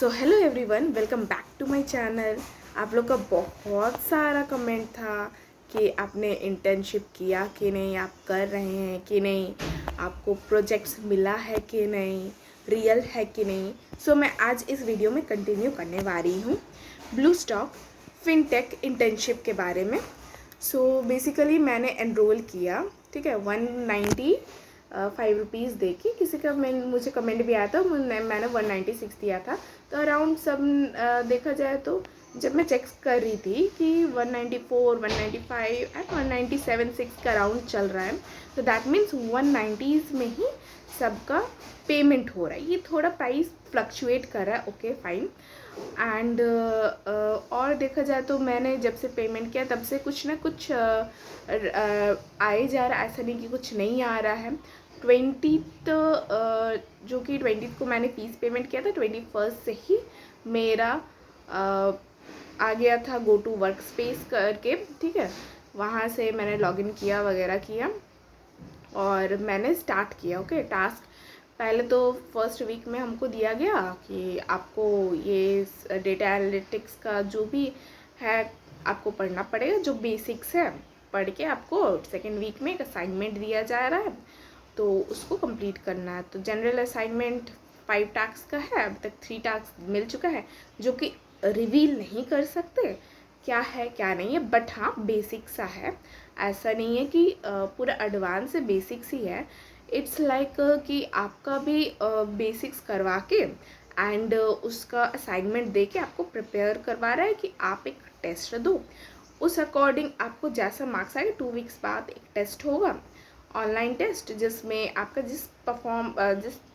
So hello everyone, welcome back to my channel. आप लोग का बहुत सारा कमेंट था कि आपने इंटर्नशिप किया कि नहीं, आप कर रहे हैं कि नहीं, आपको प्रोजेक्ट्स मिला है कि नहीं, रियल है कि नहीं। सो मैं आज इस वीडियो में कंटिन्यू करने वाली हूँ ब्लू स्टॉक फिनटेक इंटर्नशिप के बारे में। सो बेसिकली मैंने एनरोल किया, ठीक है, 195 रुपीज़ दे के। किसी का मुझे कमेंट भी आया था, मैंने 196 दिया था। तो अराउंड सब देखा जाए तो जब मैं चेक कर रही थी कि 194, 195 एंड 197.6 का अराउंड चल रहा है, तो दैट मीन्स 190s में ही सबका पेमेंट हो रहा है। ये थोड़ा प्राइस फ्लक्चुएट कर रहा है, ओके फाइन। एंड और देखा जाए तो मैंने जब से पेमेंट किया तब से कुछ ना कुछ आए जा रहा है, ऐसा नहीं कि कुछ नहीं आ रहा है। 20th जो कि 20th को मैंने फीस पेमेंट किया था, 21st से ही मेरा आ गया था गो टू वर्क स्पेस करके, ठीक है। वहाँ से मैंने लॉगिन किया वगैरह किया और मैंने स्टार्ट किया, ओके। टास्क पहले तो फर्स्ट वीक में हमको दिया गया कि आपको ये डेटा एनालिटिक्स का जो भी है आपको पढ़ना पड़ेगा, जो बेसिक्स है पढ़ के आपको सेकेंड वीक में एक असाइनमेंट दिया जा रहा है, तो उसको कंप्लीट करना है। तो जनरल असाइनमेंट 5 टास्क का है, अभी तक 3 टास्क मिल चुका है, जो कि रिवील नहीं कर सकते क्या है क्या नहीं है, बट हाँ बेसिक सा है। ऐसा नहीं है कि पूरा एडवांस है, बेसिक्स ही है। इट्स लाइक कि आपका भी बेसिक्स करवा के एंड उसका असाइनमेंट दे के आपको प्रिपेयर करवा रहा है कि आप एक टेस्ट दो, उस अकॉर्डिंग आपको जैसा मार्क्स आएगा 2 वीक्स बाद एक टेस्ट होगा, ऑनलाइन टेस्ट, जिसमें आपका जिस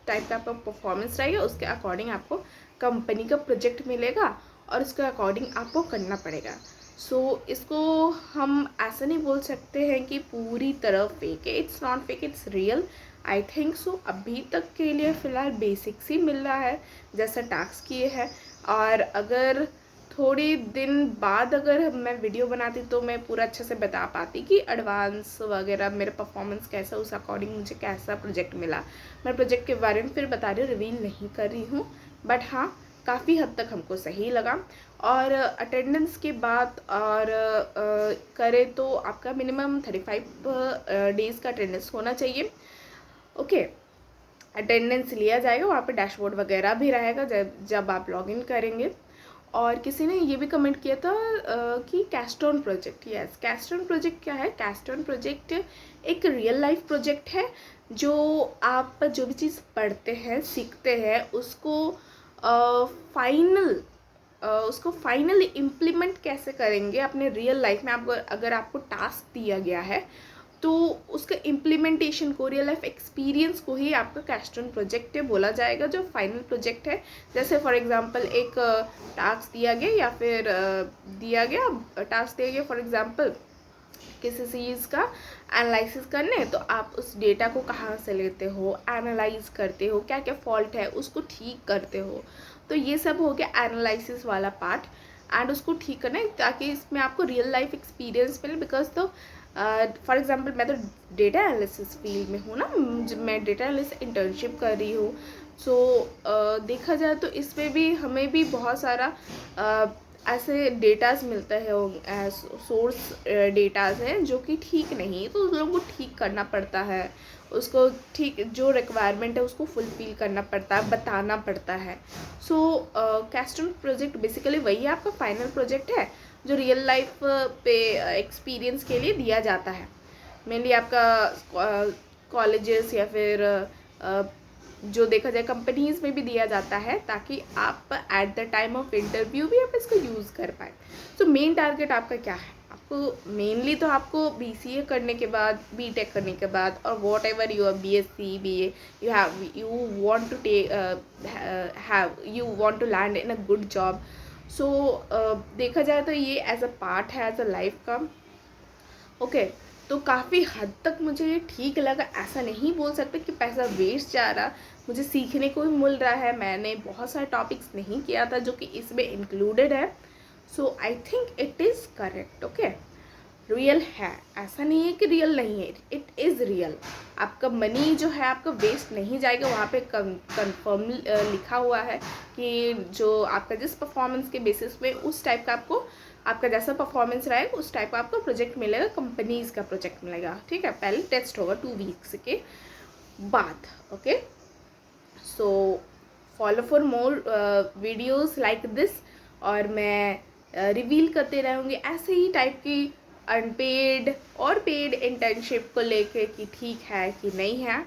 टाइप का आपका परफॉर्मेंस रहेगा उसके अकॉर्डिंग आपको कंपनी का प्रोजेक्ट मिलेगा और उसके अकॉर्डिंग आपको करना पड़ेगा। सो इसको हम ऐसा नहीं बोल सकते हैं कि पूरी तरह फेक है, it's not fake, it's real, I think so. अभी तक के लिए फ़िलहाल बेसिक्स ही मिल रहा है जैसा टास्क किए हैं, और अगर थोड़ी दिन बाद अगर मैं वीडियो बनाती तो मैं पूरा अच्छे से बता पाती कि एडवांस वगैरह मेरा परफॉर्मेंस कैसा, उस अकॉर्डिंग मुझे कैसा प्रोजेक्ट मिला। मैं प्रोजेक्ट के बारे में फिर बता रही हूँ, रिवील नहीं कर रही हूँ, बट हाँ काफ़ी हद तक हमको सही लगा। और अटेंडेंस की बात और करें तो आपका मिनिमम 35 डेज़ का अटेंडेंस होना चाहिए, ओके। अटेंडेंस लिया जाएगा, वहाँ पे डैशबोर्ड वगैरह भी रहेगा जब आप लॉगिन करेंगे। और किसी ने ये भी कमेंट किया था कि कैस्टोन प्रोजेक्ट, यस, कैस्टोन प्रोजेक्ट क्या है? कैस्टोन प्रोजेक्ट एक रियल लाइफ प्रोजेक्ट है, जो आप जो भी चीज़ पढ़ते हैं सीखते हैं फाइनल उसको फाइनली इम्प्लीमेंट कैसे करेंगे अपने रियल लाइफ में। आपको अगर आपको टास्क दिया गया है तो उसका इम्प्लीमेंटेशन को, रियल लाइफ एक्सपीरियंस को ही आपका कैस्टोन प्रोजेक्ट बोला जाएगा, जो फाइनल प्रोजेक्ट है। जैसे फॉर एग्जांपल एक टास्क दिया गया या फिर टास्क दिया गया फॉर एग्जांपल किसी चीज़ का एनालिसिस करने, तो आप उस डेटा को कहाँ से लेते हो, एनालाइज करते हो, क्या क्या फॉल्ट है उसको ठीक करते हो। तो ये सब हो गया एनालिसिस वाला पार्ट, एंड उसको ठीक करना है ताकि इसमें आपको रियल लाइफ एक्सपीरियंस मिले। बिकॉज तो फॉर एग्जांपल मैं तो डेटा एनालिसिस फील्ड में हूँ ना, मैं डेटा एनालिसिस इंटर्नशिप कर रही हूँ। सो देखा जाए तो इसमें भी हमें भी बहुत सारा ऐसे डेटाज मिलता है, सोर्स डेटाज हैं जो कि ठीक नहीं है, तो उन लोगों को ठीक करना पड़ता है, उसको ठीक जो रिक्वायरमेंट है उसको फुलफिल करना पड़ता है, बताना पड़ता है। सो कैस्टोन प्रोजेक्ट बेसिकली वही है, आपका फाइनल प्रोजेक्ट है जो रियल लाइफ पे एक्सपीरियंस के लिए दिया जाता है। मेनली आपका कॉलेजेस या फिर जो देखा जाए कंपनीज़ में भी दिया जाता है, ताकि आप at the time of interview भी आप इसको यूज़ कर पाए। तो मेन टारगेट आपका क्या है? आपको मेनली तो आपको BCA करने के बाद, BTech करने के बाद, और whatever you are BSc BA, you want to to land in a good job. So देखा जाए तो ये एज अ पार्ट है एज अ लाइफ का, ओके। तो काफ़ी हद तक मुझे ये ठीक लगा, ऐसा नहीं बोल सकते कि पैसा वेस्ट जा रहा, मुझे सीखने को भी मिल रहा है। मैंने बहुत सारे टॉपिक्स नहीं किया था जो कि इसमें इंक्लूडेड है, so I think it is correct, okay. Real है, ऐसा नहीं है कि रियल नहीं है, इट इज़ रियल। आपका मनी जो है आपका वेस्ट नहीं जाएगा, वहाँ पे कंफर्म लिखा हुआ है कि जो आपका जिस परफॉर्मेंस के बेसिस पे उस टाइप का आपको, आपका जैसा परफॉर्मेंस रहेगा उस टाइप का आपको प्रोजेक्ट मिलेगा, कंपनीज़ का प्रोजेक्ट मिलेगा, ठीक है। पहले टेस्ट होगा 2 वीक्स के बाद, okay. So follow for more videos like this, और मैं रिवील करते रहूँगी ऐसे ही टाइप की अनपेड और पेड इंटर्नशिप को लेके कि ठीक है कि नहीं है।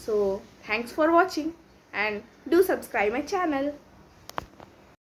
So thanks for watching and do subscribe my channel.